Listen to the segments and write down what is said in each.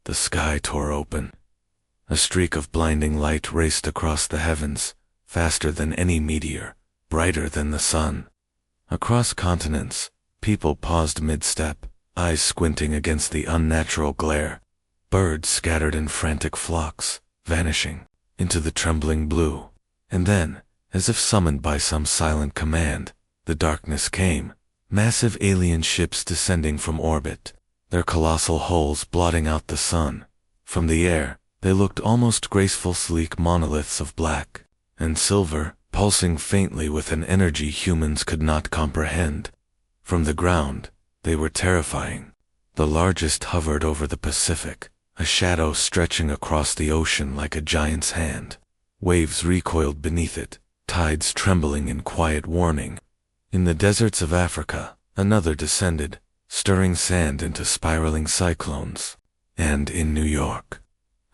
the sky tore open. A streak of blinding light raced across the heavens, faster than any meteor, brighter than the sun. Across continents, people paused mid-step, eyes squinting against the unnatural glare. Birds scattered in frantic flocks, vanishing into the trembling blue. And then, as if summoned by some silent command, the darkness came, massive alien ships descending from orbit, their colossal hulls blotting out the sun. From the air, they looked almost graceful, sleek monoliths of black and silver, pulsing faintly with an energy humans could not comprehend. From the ground, they were terrifying. The largest hovered over the Pacific, a shadow stretching across the ocean like a giant's hand. Waves recoiled beneath it, tides trembling in quiet warning. In the deserts of Africa, another descended, stirring sand into spiraling cyclones. And in New York,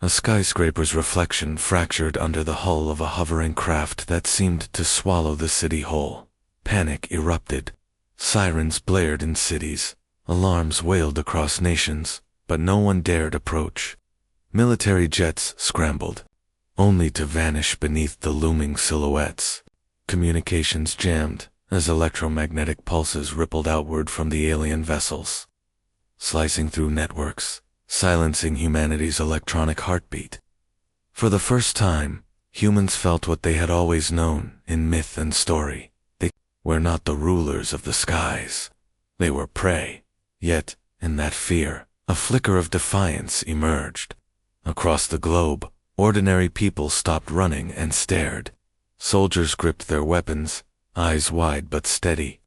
a skyscraper's reflection fractured under the hull of a hovering craft that seemed to swallow the city whole. Panic erupted. Sirens blared in cities. Alarms wailed across nations, but no one dared approach. Military jets scrambled, only to vanish beneath the looming silhouettes. Communications jammed as electromagnetic pulses rippled outward from the alien vessels, slicing through networks, silencing humanity's electronic heartbeat. For the first time, humans felt what they had always known in myth and story. They were not the rulers of the skies. They were prey. Yet, in that fear, a flicker of defiance emerged. Across the globe, ordinary people stopped running and stared. Soldiers gripped their weapons, eyes wide but steady.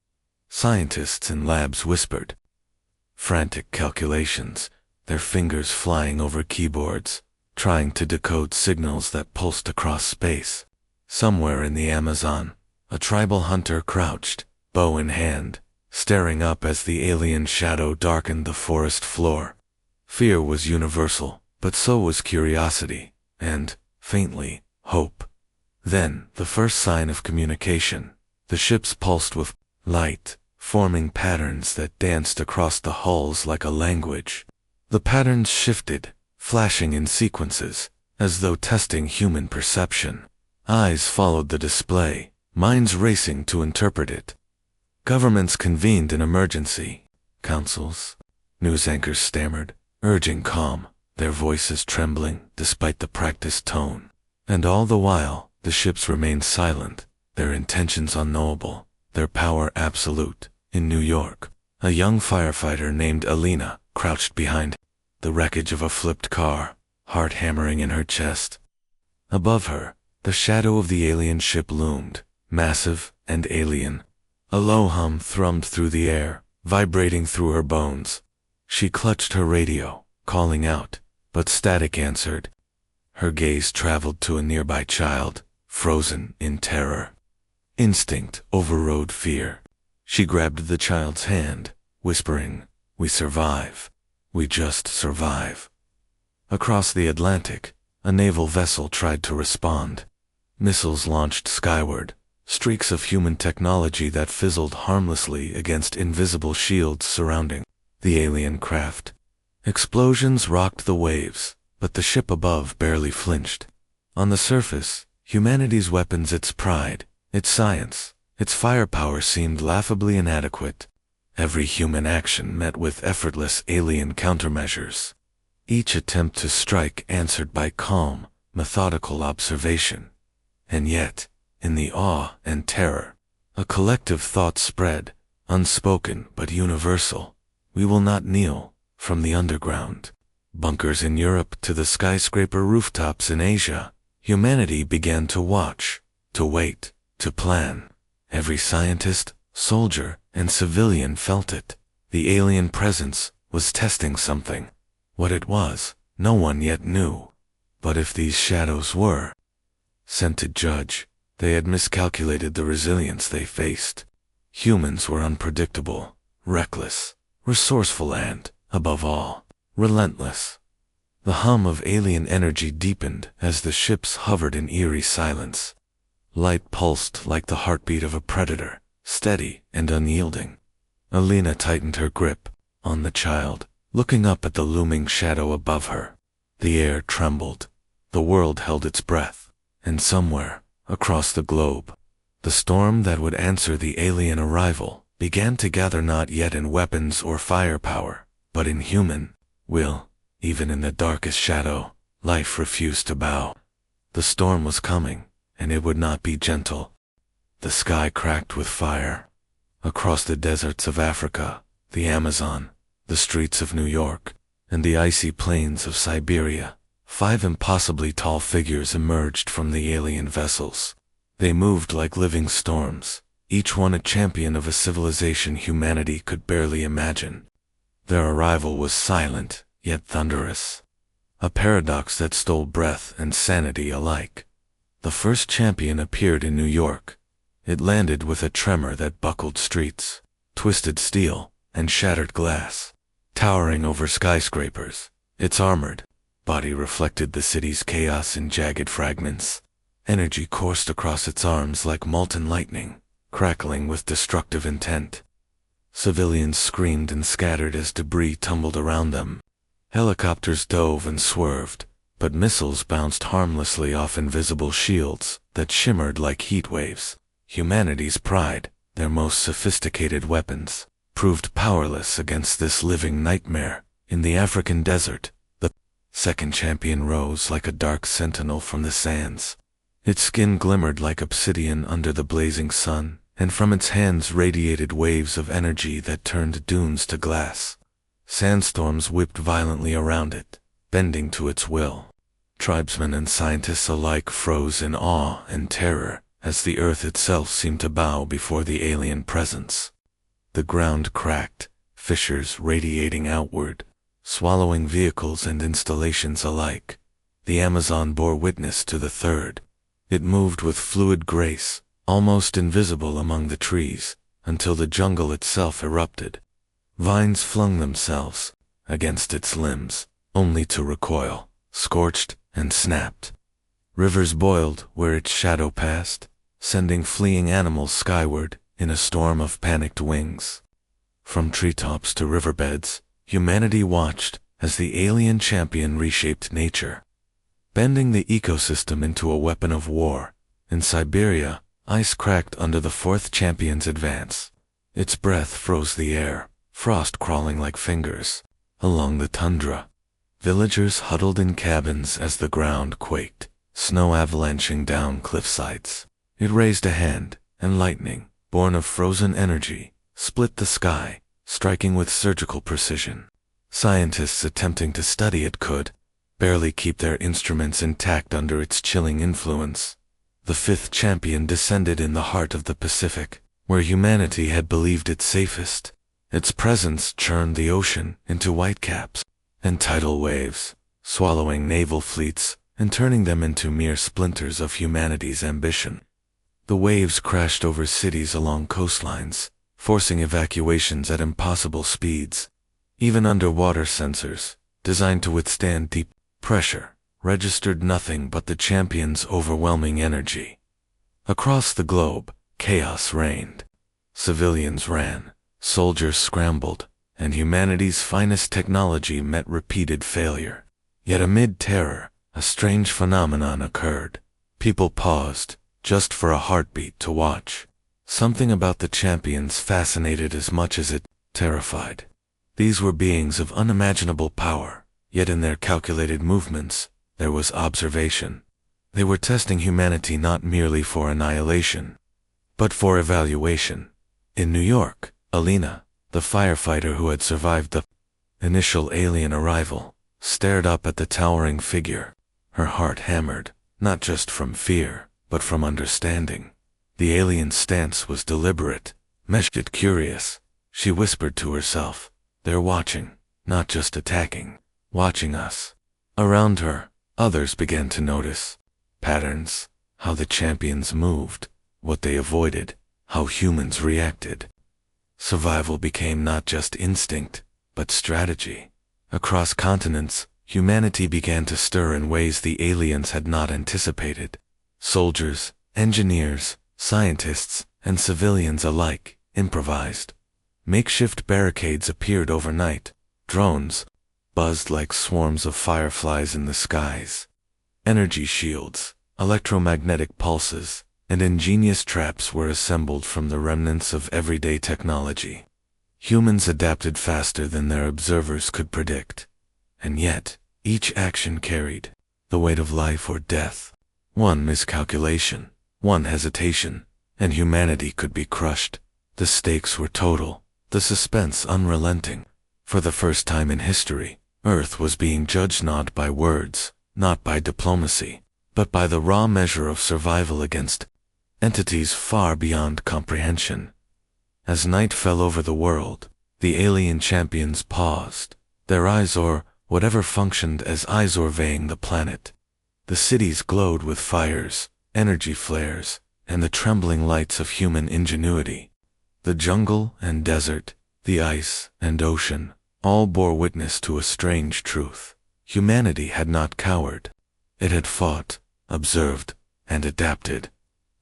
Scientists in labs whispered. Frantic calculations, their fingers flying over keyboards, trying to decode signals that pulsed across space. Somewhere in the Amazon, a tribal hunter crouched, bow in hand, staring up as the alien shadow darkened the forest floor. Fear was universal, but so was curiosity, and, faintly, hope. Then, the first sign of communication. The ships pulsed with light, forming patterns that danced across the hulls like a language. The patterns shifted, flashing in sequences, as though testing human perception. Eyes followed the display, minds racing to interpret it. Governments convened in emergency councils. News anchors stammered, urging calm, their voices trembling despite the practiced tone. And all the while, the ships remained silent, their intentions unknowable, their power absolute. In New York, a young firefighter named Alina crouched behind the wreckage of a flipped car, heart hammering in her chest. Above her, the shadow of the alien ship loomed, massive and alien. A low hum thrummed through the air, vibrating through her bones. She clutched her radio, calling out, but static answered. Her gaze traveled to a nearby child, frozen in terror. Instinct overrode fear. She grabbed the child's hand, whispering, "We survive. We just survive." Across the Atlantic, a naval vessel tried to respond. Missiles launched skyward, streaks of human technology that fizzled harmlessly against invisible shields surrounding the alien craft. Explosions rocked the waves, but the ship above barely flinched. On the surface, humanity's weapons, its pride, its science, its firepower seemed laughably inadequate. Every human action met with effortless alien countermeasures. Each attempt to strike answered by calm, methodical observation. And yet, in the awe and terror, a collective thought spread, unspoken but universal. We will not kneel. From the underground bunkers in Europe to the skyscraper rooftops in Asia, humanity began to watch, to wait, to plan. Every scientist, soldier, and civilian felt it. The alien presence was testing something. What it was, no one yet knew. But if these shadows were sent to judge, they had miscalculated the resilience they faced. Humans were unpredictable, reckless, resourceful and, above all, relentless. The hum of alien energy deepened as the ships hovered in eerie silence. Light pulsed like the heartbeat of a predator, steady and unyielding. Alina tightened her grip on the child, looking up at the looming shadow above her. The air trembled. The world held its breath. And somewhere, across the globe, the storm that would answer the alien arrival began to gather, not yet in weapons or firepower, but in human will. Even in the darkest shadow, life refused to bow. The storm was coming, and it would not be gentle. The sky cracked with fire. Across the deserts of Africa, the Amazon, the streets of New York, and the icy plains of Siberia, 5 impossibly tall figures emerged from the alien vessels. They moved like living storms, each one a champion of a civilization humanity could barely imagine. Their arrival was silent, yet thunderous. A paradox that stole breath and sanity alike. The first champion appeared in New York. It landed with a tremor that buckled streets, twisted steel, and shattered glass. Towering over skyscrapers, its armored body reflected the city's chaos in jagged fragments. Energy coursed across its arms like molten lightning, crackling with destructive intent. Civilians screamed and scattered as debris tumbled around them. Helicopters dove and swerved, but missiles bounced harmlessly off invisible shields that shimmered like heat waves. Humanity's pride, their most sophisticated weapons, proved powerless against this living nightmare. In the African desert, the second champion rose like a dark sentinel from the sands. Its skin glimmered like obsidian under the blazing sun, and from its hands radiated waves of energy that turned dunes to glass. Sandstorms whipped violently around it, bending to its will. Tribesmen and scientists alike froze in awe and terror, as the earth itself seemed to bow before the alien presence. The ground cracked, fissures radiating outward, swallowing vehicles and installations alike. The Amazon bore witness to the third. It moved with fluid grace, almost invisible among the trees, until the jungle itself erupted. Vines flung themselves against its limbs, only to recoil, scorched and snapped. Rivers boiled where its shadow passed, sending fleeing animals skyward in a storm of panicked wings. From treetops to riverbeds, humanity watched as the alien champion reshaped nature, bending the ecosystem into a weapon of war. In Siberia, ice cracked under the fourth champion's advance. Its breath froze the air, frost crawling like fingers. Along the tundra, villagers huddled in cabins as the ground quaked, snow avalanching down cliffsides. It raised a hand, and lightning, born of frozen energy, split the sky, striking with surgical precision. Scientists attempting to study it could barely keep their instruments intact under its chilling influence. The fifth champion descended in the heart of the Pacific, where humanity had believed it safest. Its presence churned the ocean into whitecaps and tidal waves, swallowing naval fleets and turning them into mere splinters of humanity's ambition. The waves crashed over cities along coastlines, forcing evacuations at impossible speeds. Even underwater sensors, designed to withstand deep pressure, registered nothing but the champion's overwhelming energy. Across the globe, chaos reigned. Civilians ran, soldiers scrambled, and humanity's finest technology met repeated failure. Yet amid terror, a strange phenomenon occurred. People paused, just for a heartbeat, to watch. Something about the champions fascinated as much as it terrified. These were beings of unimaginable power, yet in their calculated movements, there was observation. They were testing humanity not merely for annihilation, but for evaluation. In New York, Alina, the firefighter who had survived the initial alien arrival, stared up at the towering figure. Her heart hammered, not just from fear, but from understanding. The alien's stance was deliberate, measured, curious. She whispered to herself, "They're watching, not just attacking, watching us." Around her, others began to notice patterns, how the champions moved, what they avoided, how humans reacted. Survival became not just instinct, but strategy. Across continents, humanity began to stir in ways the aliens had not anticipated. Soldiers, engineers, scientists, and civilians alike improvised. Makeshift barricades appeared overnight. Drones, buzzed like swarms of fireflies in the skies. Energy shields, electromagnetic pulses, and ingenious traps were assembled from the remnants of everyday technology. Humans adapted faster than their observers could predict. And yet, each action carried the weight of life or death. One miscalculation, one hesitation, and humanity could be crushed. The stakes were total, the suspense unrelenting. For the first time in history, Earth was being judged not by words, not by diplomacy, but by the raw measure of survival against entities far beyond comprehension. As night fell over the world, the alien champions paused, their eyes, or whatever functioned as eyes, surveying the planet. The cities glowed with fires, energy flares, and the trembling lights of human ingenuity. The jungle and desert, the ice and ocean, all bore witness to a strange truth. Humanity had not cowered. It had fought, observed, and adapted.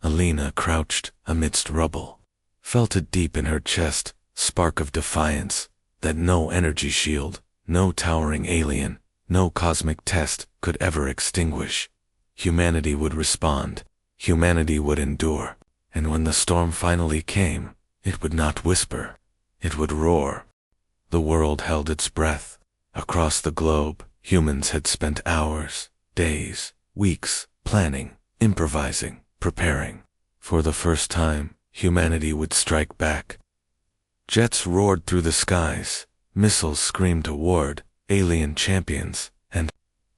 Alina crouched amidst rubble, felt it deep in her chest, spark of defiance, that no energy shield, no towering alien, no cosmic test could ever extinguish. Humanity would respond, humanity would endure, and when the storm finally came, it would not whisper, it would roar. The world held its breath. Across the globe, humans had spent hours, days, weeks, planning, improvising, preparing. For the first time, humanity would strike back. Jets roared through the skies, missiles screamed toward alien champions, and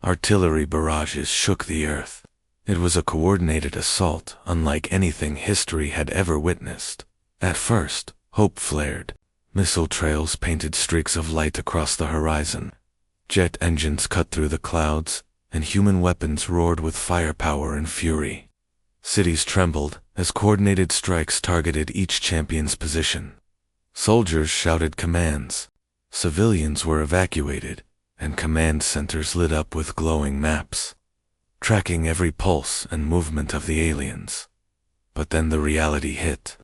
artillery barrages shook the earth. It was a coordinated assault unlike anything history had ever witnessed. At first, hope flared. Missile trails painted streaks of light across the horizon. Jet engines cut through the clouds, and human weapons roared with firepower and fury. Cities trembled as coordinated strikes targeted each champion's position. Soldiers shouted commands. Civilians were evacuated, and command centers lit up with glowing maps, tracking every pulse and movement of the aliens. But then the reality hit.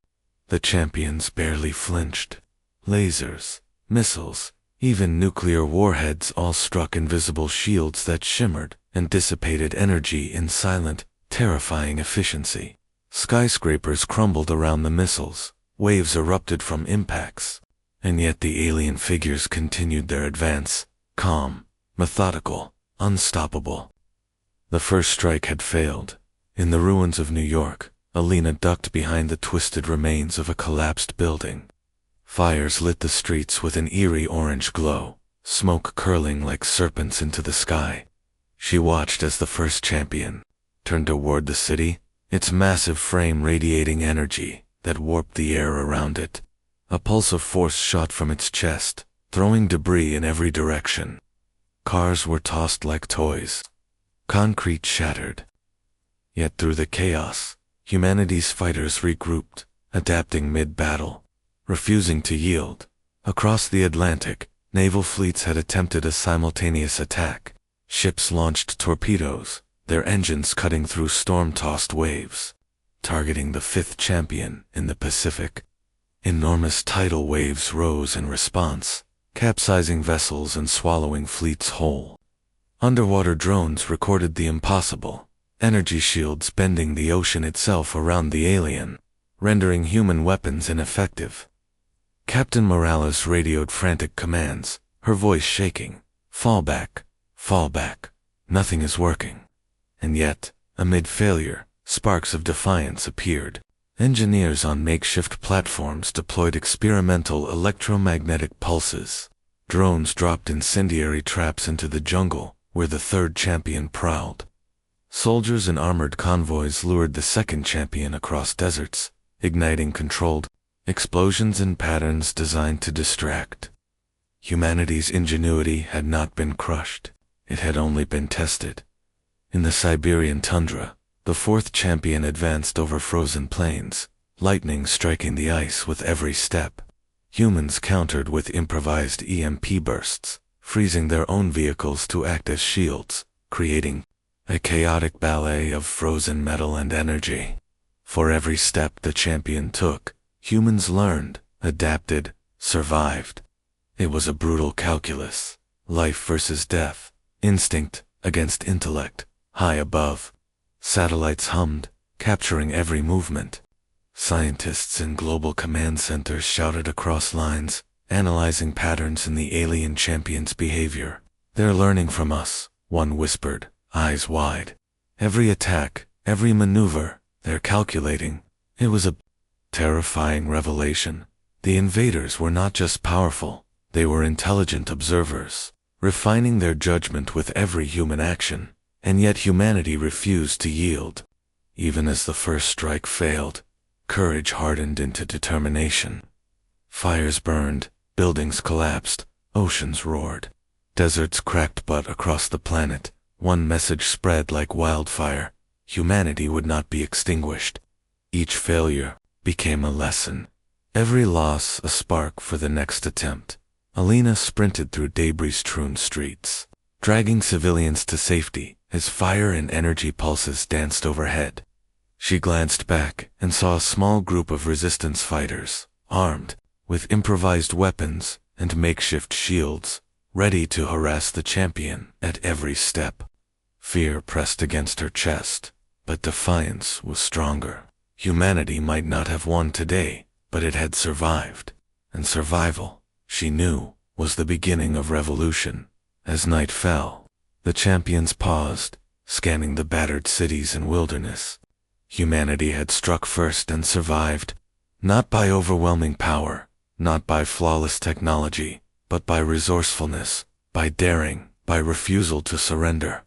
The champions barely flinched. Lasers, missiles, even nuclear warheads all struck invisible shields that shimmered and dissipated energy in silent, terrifying efficiency. Skyscrapers crumbled around the missiles, waves erupted from impacts, and yet the alien figures continued their advance, calm, methodical, unstoppable. The first strike had failed. In the ruins of New York, Alina ducked behind the twisted remains of a collapsed building. Fires lit the streets with an eerie orange glow, smoke curling like serpents into the sky. She watched as the first champion turned toward the city, its massive frame radiating energy that warped the air around it. A pulse of force shot from its chest, throwing debris in every direction. Cars were tossed like toys. Concrete shattered. Yet through the chaos, humanity's fighters regrouped, adapting mid-battle, refusing to yield. Across the Atlantic, naval fleets had attempted a simultaneous attack. Ships launched torpedoes, their engines cutting through storm-tossed waves, targeting the fifth champion in the Pacific. Enormous tidal waves rose in response, capsizing vessels and swallowing fleets whole. Underwater drones recorded the impossible, energy shields bending the ocean itself around the alien, rendering human weapons ineffective. Captain Morales radioed frantic commands, her voice shaking. Fall back, nothing is working. And yet, amid failure, sparks of defiance appeared. Engineers on makeshift platforms deployed experimental electromagnetic pulses. Drones dropped incendiary traps into the jungle, where the third champion prowled. Soldiers in armored convoys lured the second champion across deserts, igniting controlled explosions in patterns designed to distract. Humanity's ingenuity had not been crushed. It had only been tested. In the Siberian tundra, the fourth champion advanced over frozen plains, lightning striking the ice with every step. Humans countered with improvised EMP bursts, freezing their own vehicles to act as shields, creating a chaotic ballet of frozen metal and energy. For every step the champion took, humans learned, adapted, survived. It was a brutal calculus, life versus death, instinct against intellect. High above, satellites hummed, capturing every movement. Scientists in global command centers shouted across lines, analyzing patterns in the alien champion's behavior. "They're learning from us," one whispered, eyes wide. "Every attack, every maneuver, they're calculating." It was a terrifying revelation. The invaders were not just powerful, they were intelligent observers, refining their judgment with every human action. And yet humanity refused to yield. Even as the first strike failed, courage hardened into determination. Fires burned, buildings collapsed, oceans roared. Deserts cracked, but across the planet, one message spread like wildfire: humanity would not be extinguished. Each failure became a lesson. Every loss a spark for the next attempt. Alina sprinted through debris-strewn streets, dragging civilians to safety as fire and energy pulses danced overhead. She glanced back and saw a small group of resistance fighters, armed with improvised weapons and makeshift shields, ready to harass the champion at every step. Fear pressed against her chest, but defiance was stronger. Humanity might not have won today, but it had survived. And survival, she knew, was the beginning of revolution. As night fell, the champions paused, scanning the battered cities and wilderness. Humanity had struck first and survived, not by overwhelming power, not by flawless technology, but by resourcefulness, by daring, by refusal to surrender.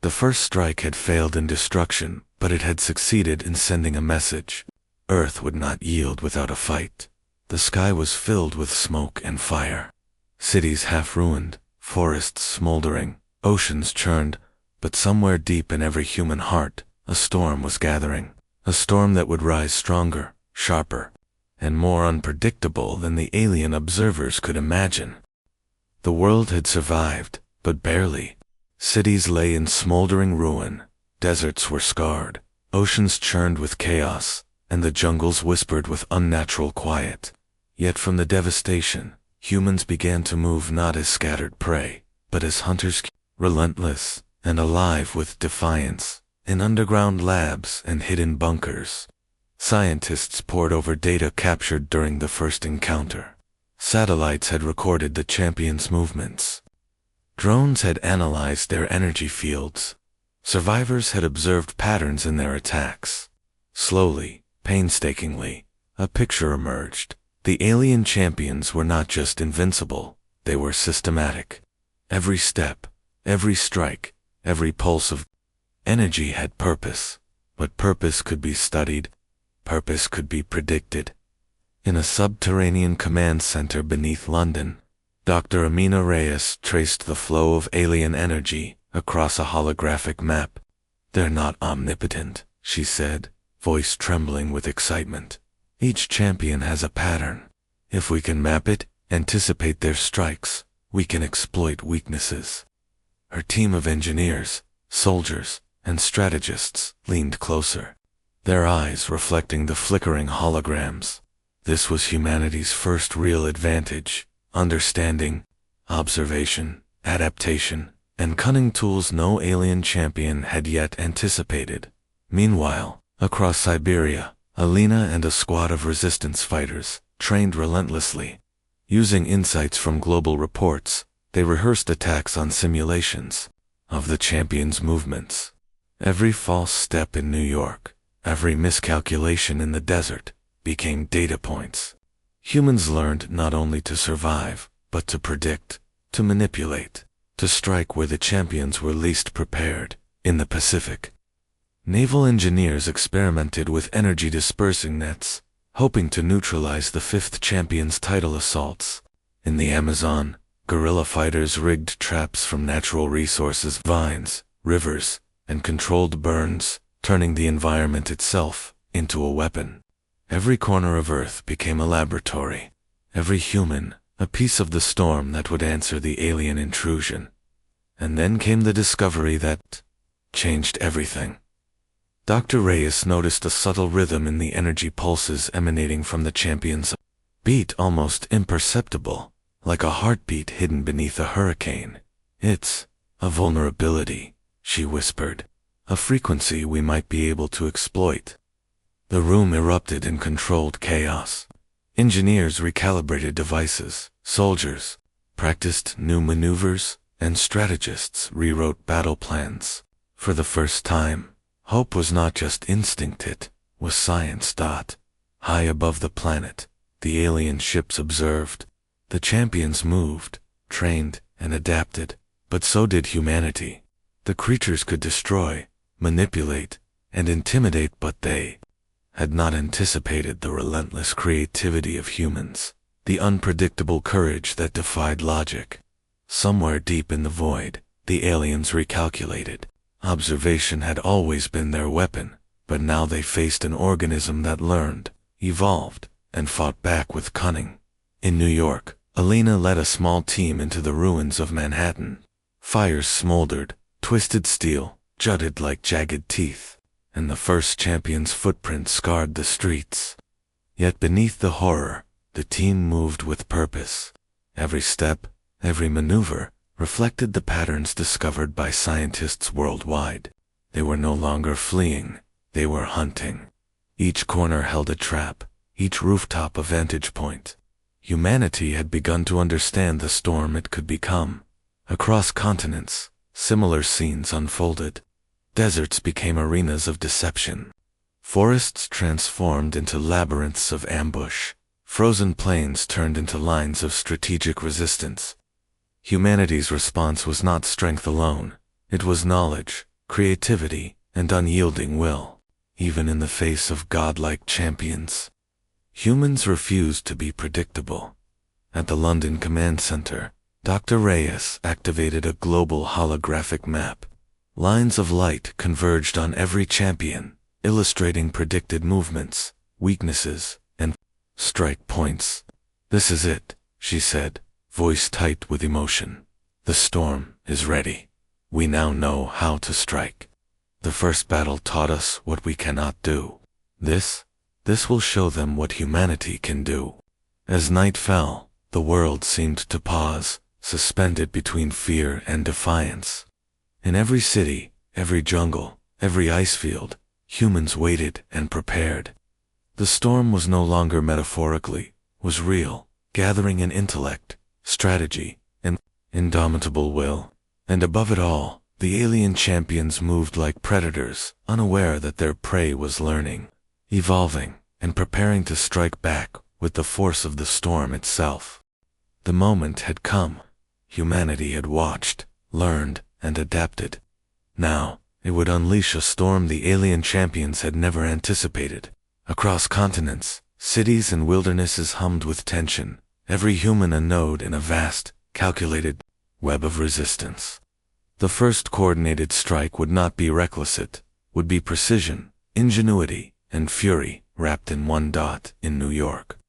The first strike had failed in destruction, but it had succeeded in sending a message. Earth would not yield without a fight. The sky was filled with smoke and fire. Cities half ruined, forests smoldering, oceans churned, but somewhere deep in every human heart, a storm was gathering. A storm that would rise stronger, sharper, and more unpredictable than the alien observers could imagine. The world had survived, but barely. Cities lay in smoldering ruin, deserts were scarred, oceans churned with chaos, and the jungles whispered with unnatural quiet. Yet from the devastation, humans began to move not as scattered prey, but as hunters, relentless and alive with defiance, in underground labs and hidden bunkers. Scientists pored over data captured during the first encounter. Satellites had recorded the champions' movements. Drones had analyzed their energy fields. Survivors had observed patterns in their attacks. Slowly, painstakingly, a picture emerged. The alien champions were not just invincible, they were systematic. Every step, every strike, every pulse of energy had purpose, but purpose could be studied, purpose could be predicted. In a subterranean command center beneath London, Dr. Amina Reyes traced the flow of alien energy across a holographic map. "They're not omnipotent," she said, voice trembling with excitement. "Each champion has a pattern. If we can map it, anticipate their strikes, we can exploit weaknesses." Her team of engineers, soldiers, and strategists leaned closer, their eyes reflecting the flickering holograms. This was humanity's first real advantage: understanding, observation, adaptation, and cunning tools no alien champion had yet anticipated. Meanwhile, across Siberia, Alina and a squad of resistance fighters trained relentlessly. Using insights from global reports, they rehearsed attacks on simulations of the champions' movements. Every false step in New York, every miscalculation in the desert, became data points. Humans learned not only to survive, but to predict, to manipulate, to strike where the champions were least prepared. In the Pacific, naval engineers experimented with energy-dispersing nets, hoping to neutralize the fifth champion's tidal assaults. In the Amazon, guerrilla fighters rigged traps from natural resources, vines, rivers, and controlled burns, turning the environment itself into a weapon. Every corner of Earth became a laboratory. Every human, a piece of the storm that would answer the alien intrusion. And then came the discovery that changed everything. Dr. Reyes noticed a subtle rhythm in the energy pulses emanating from the champions, beat almost imperceptible, like a heartbeat hidden beneath a hurricane. It's a vulnerability, she whispered. A frequency we might be able to exploit. The room erupted in controlled chaos. Engineers recalibrated devices, soldiers practiced new maneuvers, and strategists rewrote battle plans. For the first time, hope was not just instinct, it was science. High above the planet, the alien ships observed. The champions moved, trained, and adapted, but so did humanity. The creatures could destroy, manipulate, and intimidate, but they had not anticipated the relentless creativity of humans, the unpredictable courage that defied logic. Somewhere deep in the void, the aliens recalculated. Observation had always been their weapon, but now they faced an organism that learned, evolved, and fought back with cunning. In New York, Alina led a small team into the ruins of Manhattan. Fires smoldered, twisted steel jutted like jagged teeth, and the first champion's footprint scarred the streets. Yet beneath the horror, the team moved with purpose. Every step, every maneuver, reflected the patterns discovered by scientists worldwide. They were no longer fleeing, they were hunting. Each corner held a trap, each rooftop a vantage point. Humanity had begun to understand the storm it could become. Across continents, similar scenes unfolded. Deserts became arenas of deception. Forests transformed into labyrinths of ambush. Frozen plains turned into lines of strategic resistance. Humanity's response was not strength alone. It was knowledge, creativity, and unyielding will. Even in the face of godlike champions, humans refused to be predictable. At the London Command Center, Dr. Reyes activated a global holographic map. Lines of light converged on every champion, illustrating predicted movements, weaknesses, and strike points. "This is it," she said, voice tight with emotion. "The storm is ready. We now know how to strike. The first battle taught us what we cannot do. This will show them what humanity can do." As night fell, the world seemed to pause, suspended between fear and defiance. In every city, every jungle, every ice field, humans waited and prepared. The storm was no longer metaphorically, was real, gathering in intellect, strategy, and indomitable will. And above it all, the alien champions moved like predators, unaware that their prey was learning, evolving, and preparing to strike back with the force of the storm itself. The moment had come. Humanity had watched, learned, and adapted. Now, it would unleash a storm the alien champions had never anticipated. Across continents, cities and wildernesses hummed with tension, every human a node in a vast, calculated web of resistance. The first coordinated strike would not be reckless, it would be precision, ingenuity, and fury wrapped in one dot. In New York,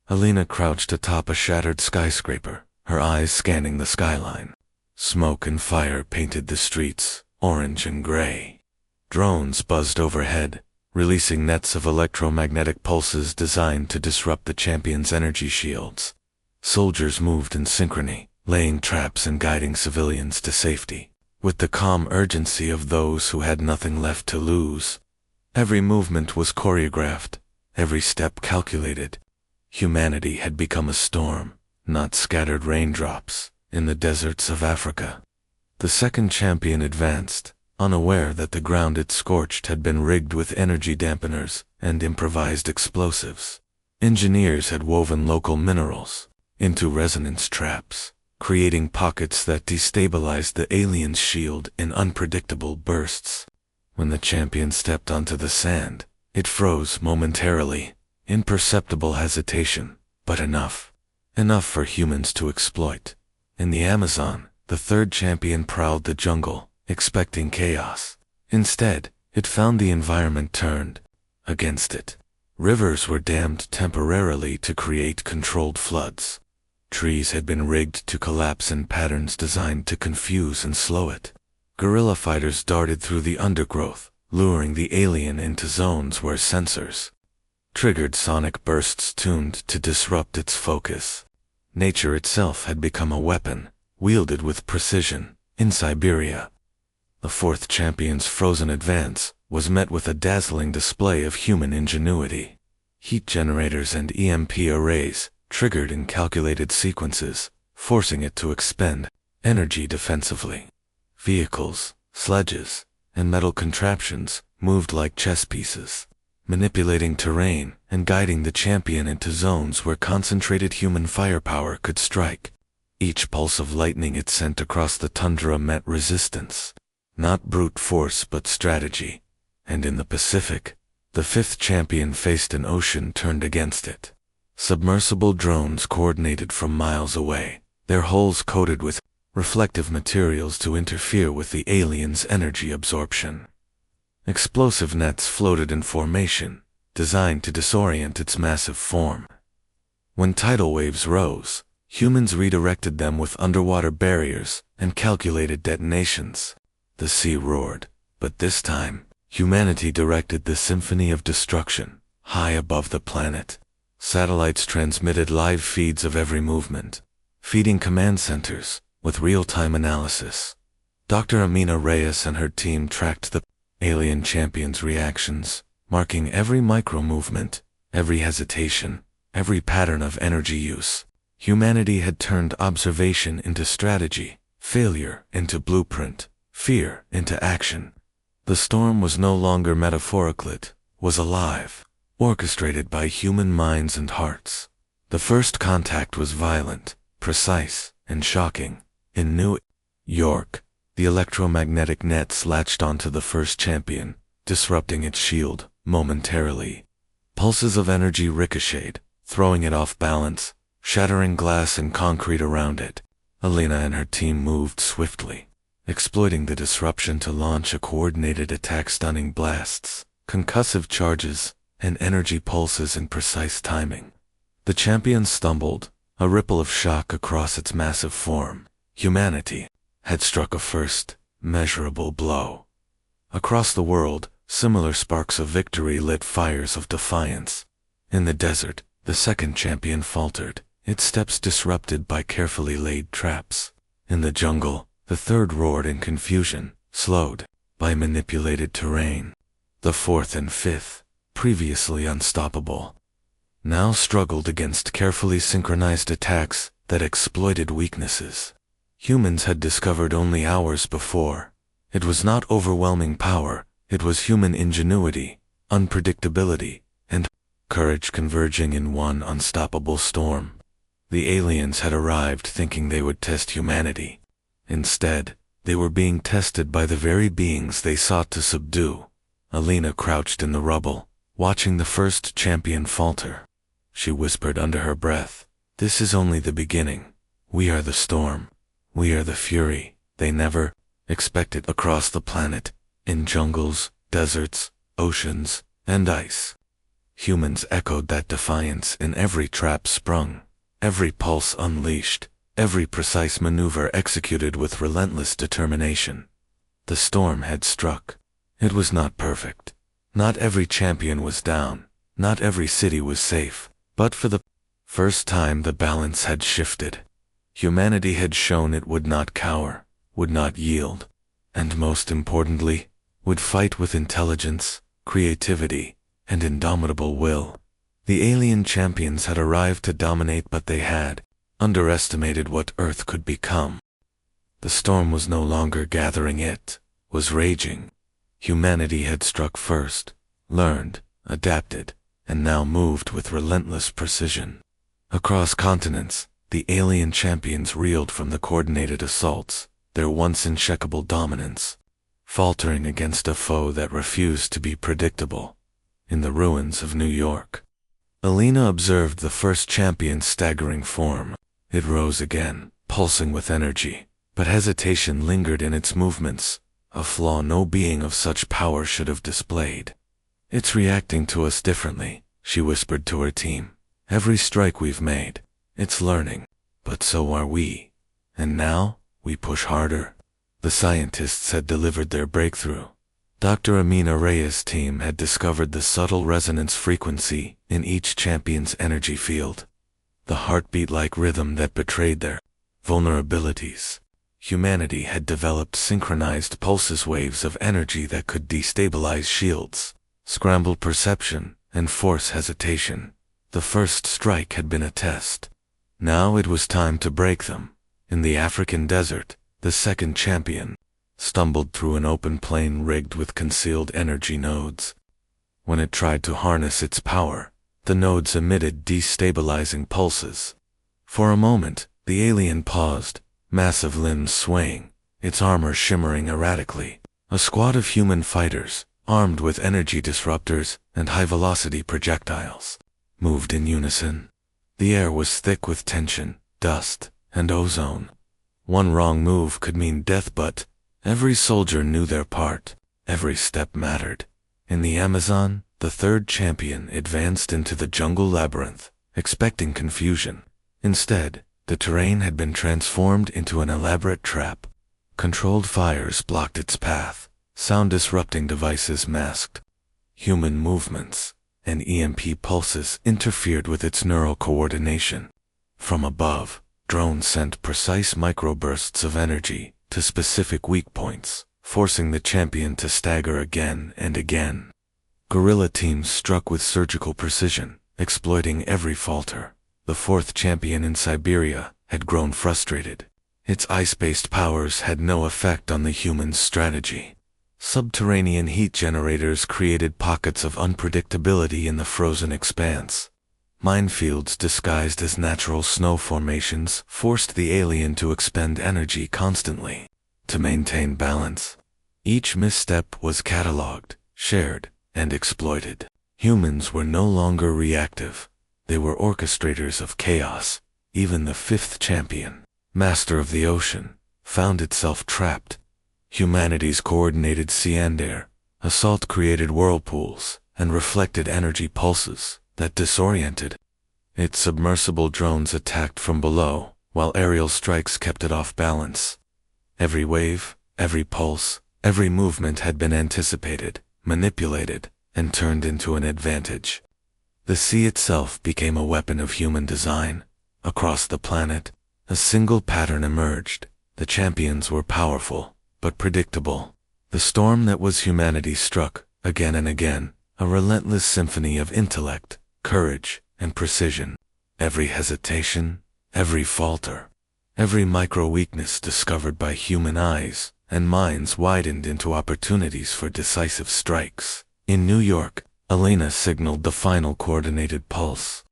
Alina crouched atop a shattered skyscraper, her eyes scanning the skyline. Smoke and fire painted the streets, orange and gray. Drones buzzed overhead, releasing nets of electromagnetic pulses designed to disrupt the champion's energy shields. Soldiers moved in synchrony, laying traps and guiding civilians to safety, with the calm urgency of those who had nothing left to lose. Every movement was choreographed, every step calculated. Humanity had become a storm, not scattered raindrops, in the deserts of Africa. The second champion advanced, unaware that the ground it scorched had been rigged with energy dampeners and improvised explosives. Engineers had woven local minerals into resonance traps, creating pockets that destabilized the alien's shield in unpredictable bursts. When the champion stepped onto the sand, it froze momentarily, imperceptible hesitation, but enough for humans to exploit. In the Amazon, the third champion prowled the jungle, expecting chaos. Instead, it found the environment turned against it. Rivers were dammed temporarily to create controlled floods. Trees had been rigged to collapse in patterns designed to confuse and slow it. Guerrilla fighters darted through the undergrowth, luring the alien into zones where sensors triggered sonic bursts tuned to disrupt its focus. Nature itself had become a weapon, wielded with precision, In Siberia, the fourth champion's frozen advance was met with a dazzling display of human ingenuity. Heat generators and EMP arrays triggered in calculated sequences, forcing it to expend energy defensively. Vehicles, sledges, and metal contraptions moved like chess pieces, manipulating terrain and guiding the champion into zones where concentrated human firepower could strike. Each pulse of lightning it sent across the tundra met resistance, not brute force but strategy, and in the Pacific, the fifth champion faced an ocean turned against it. Submersible drones coordinated from miles away, their hulls coated with reflective materials to interfere with the alien's energy absorption. Explosive nets floated in formation, designed to disorient its massive form. When tidal waves rose, humans redirected them with underwater barriers and calculated detonations. The sea roared, but this time, humanity directed the symphony of destruction high above the planet. Satellites transmitted live feeds of every movement, feeding command centers with real-time analysis. Dr. Amina Reyes and her team tracked the alien champion's reactions, marking every micro-movement, every hesitation, every pattern of energy use. Humanity had turned observation into strategy, failure into blueprint, fear into action. The storm was no longer metaphorical, it was alive, orchestrated by human minds and hearts. The first contact was violent, precise, and shocking. In New York, the electromagnetic nets latched onto the first champion, disrupting its shield momentarily. Pulses of energy ricocheted, throwing it off balance, shattering glass and concrete around it. Alina and her team moved swiftly, exploiting the disruption to launch a coordinated attack, stunning blasts, concussive charges, and energy pulses in precise timing. The champion stumbled, a ripple of shock across its massive form. Humanity had struck a first, measurable blow. Across the world, similar sparks of victory lit fires of defiance. In the desert, the second champion faltered, its steps disrupted by carefully laid traps. In the jungle, the third roared in confusion, slowed by manipulated terrain. The fourth and fifth, previously unstoppable, now struggled against carefully synchronized attacks that exploited weaknesses humans had discovered only hours before. It was not overwhelming power, it was human ingenuity, unpredictability, and courage converging in one unstoppable storm. The aliens had arrived thinking they would test humanity. Instead, they were being tested by the very beings they sought to subdue. Alina crouched in the rubble, watching the first champion falter. She whispered under her breath, "This is only the beginning. We are the storm. We are the fury they never expected." Across the planet, in jungles, deserts, oceans, and ice, humans echoed that defiance in every trap sprung, every pulse unleashed, every precise maneuver executed with relentless determination. The storm had struck. It was not perfect. Not every champion was down, not every city was safe, but for the first time the balance had shifted. Humanity had shown it would not cower, would not yield, and most importantly, would fight with intelligence, creativity, and indomitable will. The alien champions had arrived to dominate, but they had underestimated what Earth could become. The storm was no longer gathering, it was raging. Humanity had struck first, learned, adapted, and now moved with relentless precision. Across continents, the alien champions reeled from the coordinated assaults, their once uncheckable dominance, faltering against a foe that refused to be predictable. In the ruins of New York, Alina observed the first champion's staggering form. It rose again, pulsing with energy, but hesitation lingered in its movements, a flaw no being of such power should have displayed. "It's reacting to us differently," she whispered to her team. "Every strike we've made, it's learning, but so are we. And now, we push harder." The scientists had delivered their breakthrough. Dr. Amina Reyes' team had discovered the subtle resonance frequency in each champion's energy field, the heartbeat-like rhythm that betrayed their vulnerabilities. humanity had developed synchronized pulses, waves of energy that could destabilize shields, scramble perception, and force hesitation. The first strike had been a test. Now it was time to break them. In the African desert, the second champion stumbled through an open plain rigged with concealed energy nodes. When it tried to harness its power, the nodes emitted destabilizing pulses. For a moment, the alien paused, massive limbs swaying, its armor shimmering erratically. A squad of human fighters, armed with energy disruptors and high-velocity projectiles, moved in unison. The air was thick with tension, dust, and ozone. One wrong move could mean death, but every soldier knew their part. Every step mattered. In the Amazon, the third champion advanced into the jungle labyrinth, expecting confusion. Instead, the terrain had been transformed into an elaborate trap. Controlled fires blocked its path, sound-disrupting devices masked human movements, and EMP pulses interfered with its neural coordination. From above, drones sent precise microbursts of energy to specific weak points, forcing the champion to stagger again and again. Guerrilla teams struck with surgical precision, exploiting every falter. The fourth champion in Siberia had grown frustrated. Its ice-based powers had no effect on the human's strategy. Subterranean heat generators created pockets of unpredictability in the frozen expanse. Minefields disguised as natural snow formations forced the alien to expend energy constantly to maintain balance. Each misstep was catalogued, shared, and exploited. Humans were no longer reactive. They were orchestrators of chaos. Even the fifth champion, master of the ocean, found itself trapped. Humanity's coordinated sea and air assault created whirlpools and reflected energy pulses that disoriented. Its submersible drones attacked from below, while aerial strikes kept it off balance. Every wave, every pulse, every movement had been anticipated, manipulated, and turned into an advantage. The sea itself became a weapon of human design. Across the planet, a single pattern emerged. The champions were powerful, but predictable. The storm that was humanity struck, again and again, a relentless symphony of intellect, courage, and precision. Every hesitation, every falter, every micro-weakness discovered by human eyes and minds widened into opportunities for decisive strikes. In New York, Elena signaled the final coordinated pulse.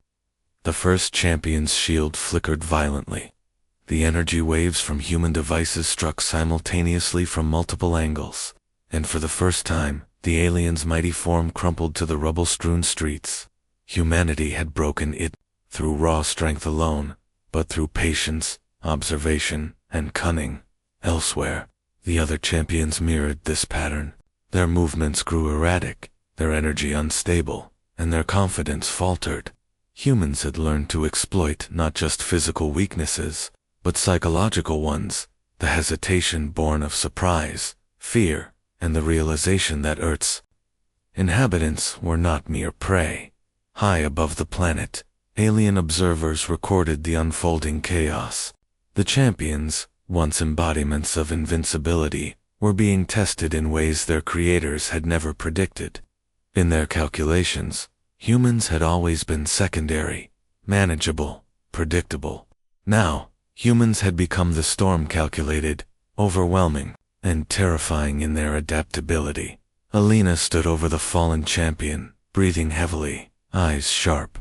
The first champion's shield flickered violently. The energy waves from human devices struck simultaneously from multiple angles, and for the first time, the alien's mighty form crumpled to the rubble-strewn streets. Humanity had broken it, through raw strength alone, but through patience, observation, and cunning. Elsewhere, the other champions mirrored this pattern. Their movements grew erratic, their energy unstable, and their confidence faltered. Humans had learned to exploit not just physical weaknesses, but psychological ones, the hesitation born of surprise, fear, and the realization that Earth's inhabitants were not mere prey. High above the planet, alien observers recorded the unfolding chaos. The champions, once embodiments of invincibility, were being tested in ways their creators had never predicted. In their calculations, humans had always been secondary, manageable, predictable. Now, humans had become the storm, calculated, overwhelming, and terrifying in their adaptability. Elena stood over the fallen champion, breathing heavily, eyes sharp.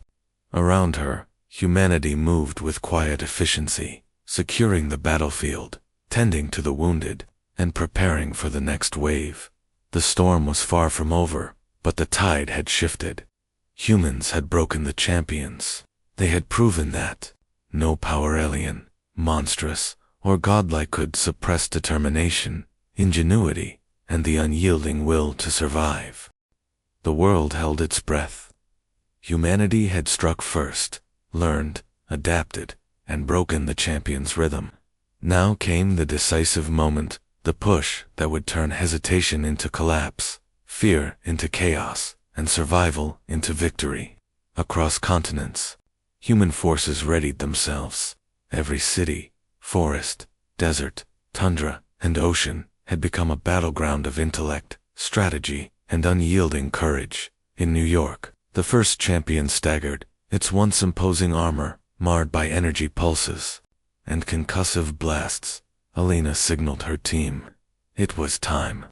Around her, humanity moved with quiet efficiency, securing the battlefield, tending to the wounded, and preparing for the next wave. The storm was far from over, but the tide had shifted. Humans had broken the champions. They had proven that no power, alien, monstrous, or godlike, could suppress determination, ingenuity, and the unyielding will to survive. The world held its breath. Humanity had struck first, learned, adapted, and broken the champion's rhythm. Now came the decisive moment, the push that would turn hesitation into collapse, fear into chaos, and survival into victory. Across continents, human forces readied themselves. Every city, forest, desert, tundra, and ocean had become a battleground of intellect, strategy, and unyielding courage. In New York, the first champion staggered, its once imposing armor marred by energy pulses and concussive blasts. Alina signaled her team. It was time.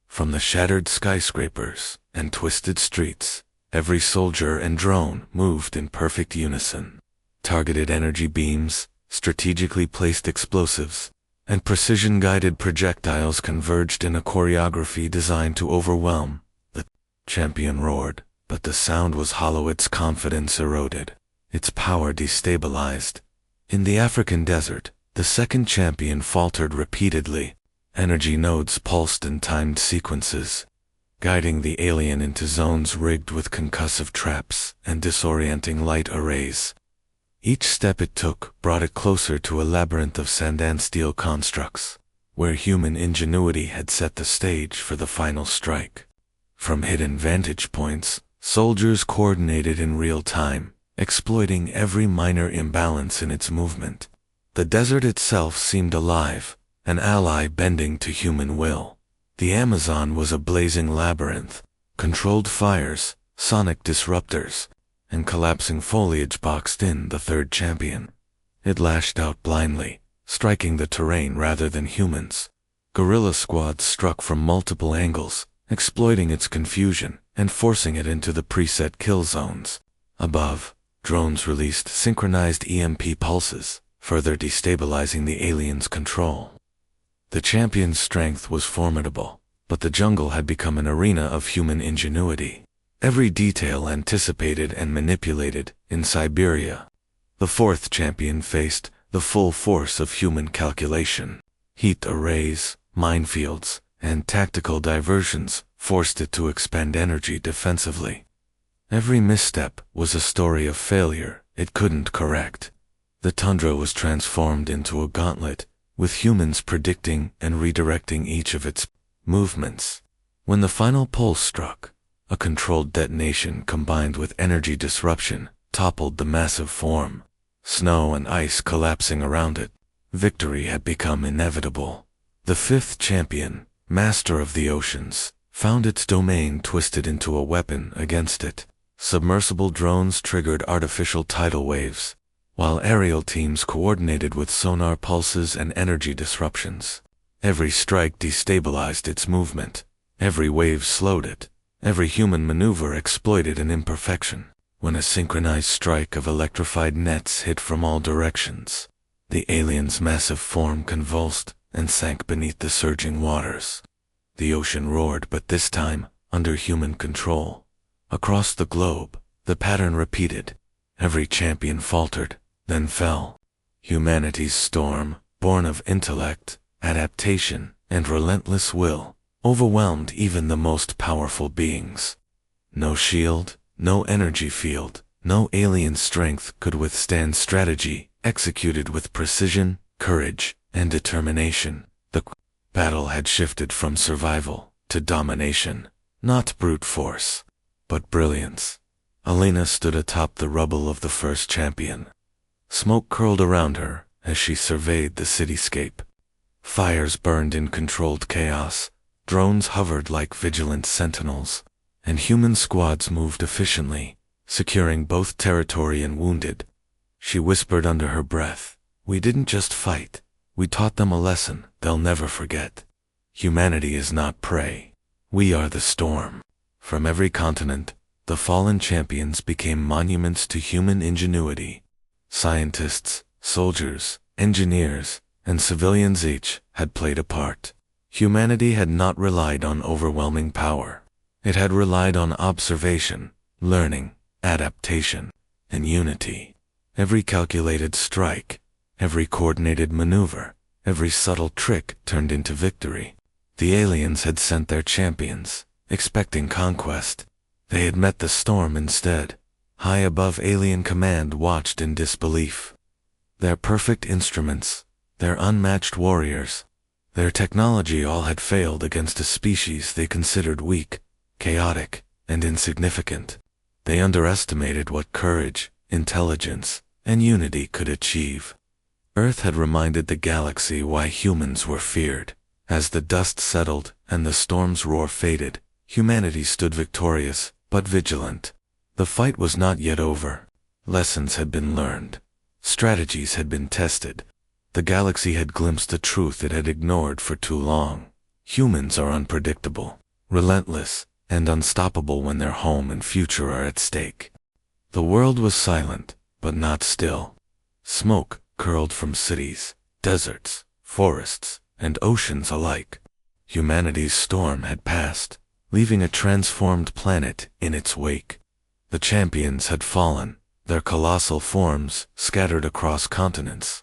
From the shattered skyscrapers and twisted streets, every soldier and drone moved in perfect unison. Targeted energy beams, strategically placed explosives, and precision-guided projectiles converged in a choreography designed to overwhelm. The champion roared, but the sound was hollow, its confidence eroded, its power destabilized. In the African desert, the second champion faltered repeatedly. Energy nodes pulsed in timed sequences, guiding the alien into zones rigged with concussive traps and disorienting light arrays. Each step it took brought it closer to a labyrinth of sand and steel constructs, where human ingenuity had set the stage for the final strike. From hidden vantage points, soldiers coordinated in real time, exploiting every minor imbalance in its movement. The desert itself seemed alive, an ally bending to human will. The Amazon was a blazing labyrinth. Controlled fires, sonic disruptors, and collapsing foliage boxed in the third champion. It lashed out blindly, striking the terrain rather than humans. Guerrilla squads struck from multiple angles, exploiting its confusion and forcing it into the preset kill zones. Above, drones released synchronized EMP pulses, further destabilizing the alien's control. The champion's strength was formidable, but the jungle had become an arena of human ingenuity. Every detail anticipated and manipulated. In Siberia, the fourth champion faced the full force of human calculation. Heat arrays, minefields, and tactical diversions forced it to expend energy defensively. Every misstep was a story of failure it couldn't correct. The tundra was transformed into a gauntlet, with humans predicting and redirecting each of its movements. When the final pulse struck, a controlled detonation combined with energy disruption toppled the massive form, snow and ice collapsing around it. Victory had become inevitable. The fifth champion, master of the oceans, found its domain twisted into a weapon against it. Submersible drones triggered artificial tidal waves, while aerial teams coordinated with sonar pulses and energy disruptions. Every strike destabilized its movement. Every wave slowed it. Every human maneuver exploited an imperfection. When a synchronized strike of electrified nets hit from all directions, the alien's massive form convulsed and sank beneath the surging waters. The ocean roared, but this time under human control. Across the globe, the pattern repeated. Every champion faltered, then fell. Humanity's storm, born of intellect, adaptation, and relentless will, overwhelmed even the most powerful beings. No shield, no energy field, no alien strength could withstand strategy executed with precision, courage, and determination. The battle had shifted from survival to domination, not brute force, but brilliance. Alina stood atop the rubble of the first champion. Smoke curled around her as she surveyed the cityscape. Fires burned in controlled chaos, drones hovered like vigilant sentinels, and human squads moved efficiently, securing both territory and wounded. She whispered under her breath, "We didn't just fight. We taught them a lesson they'll never forget. Humanity is not prey. We are the storm." From every continent, the fallen champions became monuments to human ingenuity. Scientists, soldiers, engineers, and civilians each had played a part. Humanity had not relied on overwhelming power. It had relied on observation, learning, adaptation, and unity. Every calculated strike, every coordinated maneuver, every subtle trick turned into victory. The aliens had sent their champions, expecting conquest. They had met the storm instead. High above, alien command watched in disbelief. Their perfect instruments, their unmatched warriors, their technology all had failed against a species they considered weak, chaotic, and insignificant. They underestimated what courage, intelligence, and unity could achieve. Earth had reminded the galaxy why humans were feared. As the dust settled and the storm's roar faded, humanity stood victorious, but vigilant. The fight was not yet over. Lessons had been learned. Strategies had been tested. The galaxy had glimpsed a truth it had ignored for too long. Humans are unpredictable, relentless, and unstoppable when their home and future are at stake. The world was silent, but not still. Smoke curled from cities, deserts, forests, and oceans alike. Humanity's storm had passed, leaving a transformed planet in its wake. The champions had fallen, their colossal forms scattered across continents.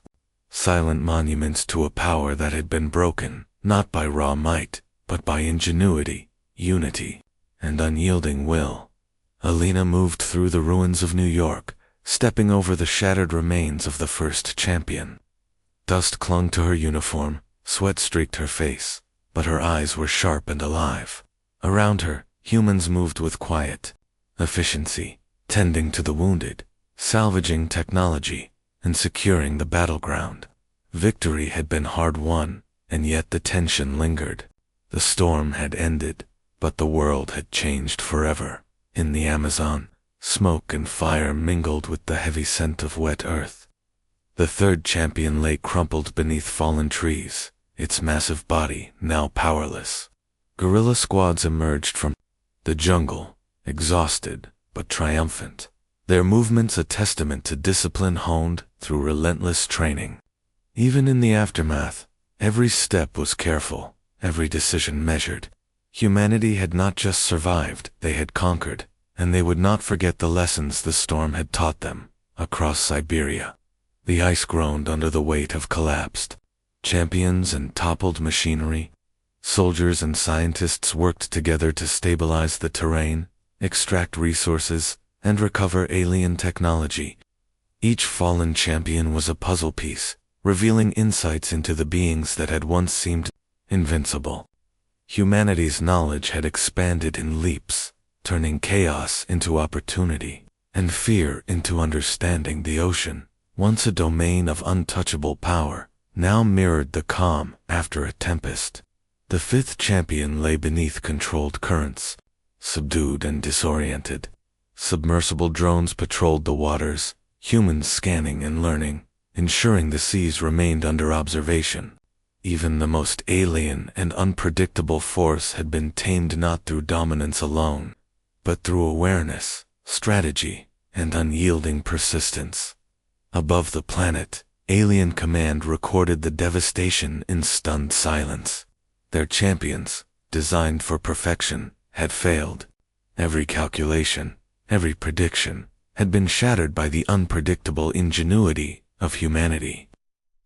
Silent monuments to a power that had been broken, not by raw might, but by ingenuity, unity, and unyielding will. Alina moved through the ruins of New York, stepping over the shattered remains of the first champion. Dust clung to her uniform, sweat streaked her face, but her eyes were sharp and alive. Around her, humans moved with quiet efficiency, tending to the wounded, salvaging technology, and securing the battleground. Victory had been hard won, and yet the tension lingered. The storm had ended, but the world had changed forever. In the Amazon, smoke and fire mingled with the heavy scent of wet earth. The third champion lay crumpled beneath fallen trees, its massive body now powerless. Guerrilla squads emerged from the jungle, exhausted but triumphant, their movements a testament to discipline honed through relentless training. Even in the aftermath, every step was careful, every decision measured. Humanity had not just survived, they had conquered, and they would not forget the lessons the storm had taught them. Across Siberia, the ice groaned under the weight of collapsed champions and toppled machinery. Soldiers and scientists worked together to stabilize the terrain, extract resources, and recover alien technology. Each fallen champion was a puzzle piece, revealing insights into the beings that had once seemed invincible. Humanity's knowledge had expanded in leaps, turning chaos into opportunity, and fear into understanding. The ocean, once a domain of untouchable power, now mirrored the calm after a tempest. The fifth champion lay beneath controlled currents, subdued and disoriented. Submersible drones patrolled the waters, humans scanning and learning, ensuring the seas remained under observation. Even the most alien and unpredictable force had been tamed not through dominance alone, but through awareness, strategy, and unyielding persistence. Above the planet, Alien Command recorded the devastation in stunned silence. Their champions, designed for perfection, had failed. Every calculation, every prediction, had been shattered by the unpredictable ingenuity of humanity.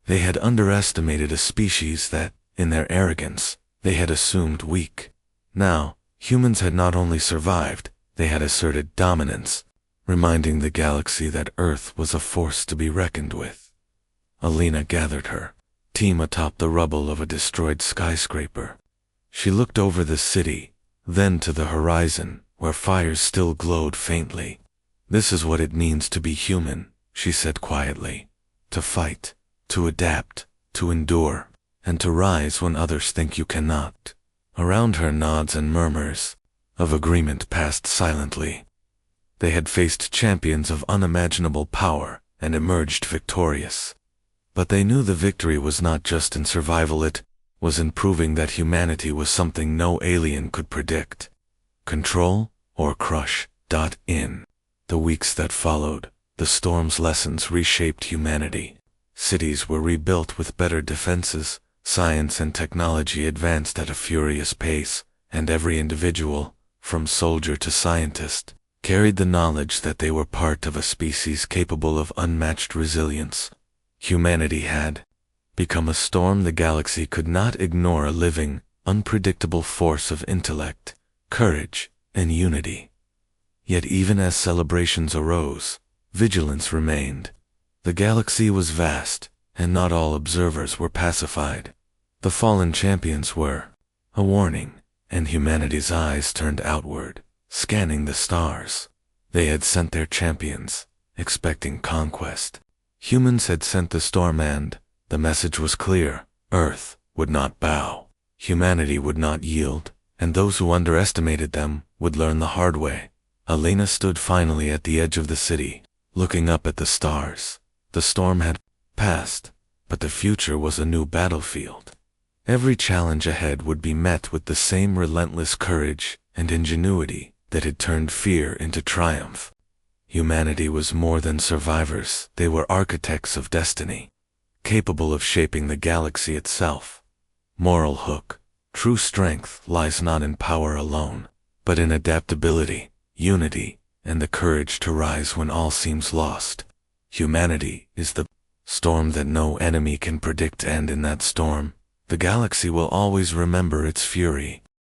They had underestimated a species that, in their arrogance, they had assumed weak. Now, humans had not only survived, they had asserted dominance, reminding the galaxy that Earth was a force to be reckoned with. Alina gathered her team atop the rubble of a destroyed skyscraper. She looked over the city, then to the horizon, where fires still glowed faintly. "This is what it means to be human," she said quietly. "To fight, to adapt, to endure, and to rise when others think you cannot." Around her, nods and murmurs of agreement passed silently. They had faced champions of unimaginable power and emerged victorious. But they knew the victory was not just in survival, it was in proving that humanity was something no alien could predict. Control or crush. In the weeks that followed, the storm's lessons reshaped humanity. Cities were rebuilt with better defenses, science and technology advanced at a furious pace, and every individual, from soldier to scientist, carried the knowledge that they were part of a species capable of unmatched resilience. Humanity had become a storm the galaxy could not ignore, a living, unpredictable force of intellect, courage, and unity. Yet even as celebrations arose, vigilance remained. The galaxy was vast, and not all observers were pacified. The fallen champions were a warning, and humanity's eyes turned outward, scanning the stars. They had sent their champions, expecting conquest. Humans had sent the storm and the message was clear. Earth would not bow. Humanity would not yield, and those who underestimated them would learn the hard way. Elena stood finally at the edge of the city, looking up at the stars. The storm had passed, but the future was a new battlefield. Every challenge ahead would be met with the same relentless courage and ingenuity that had turned fear into triumph. Humanity was more than survivors, they were architects of destiny, capable of shaping the galaxy itself. Moral hook: true strength lies not in power alone, but in adaptability, unity, and the courage to rise when all seems lost. Humanity is the storm that no enemy can predict, and in that storm, the galaxy will always remember its fury.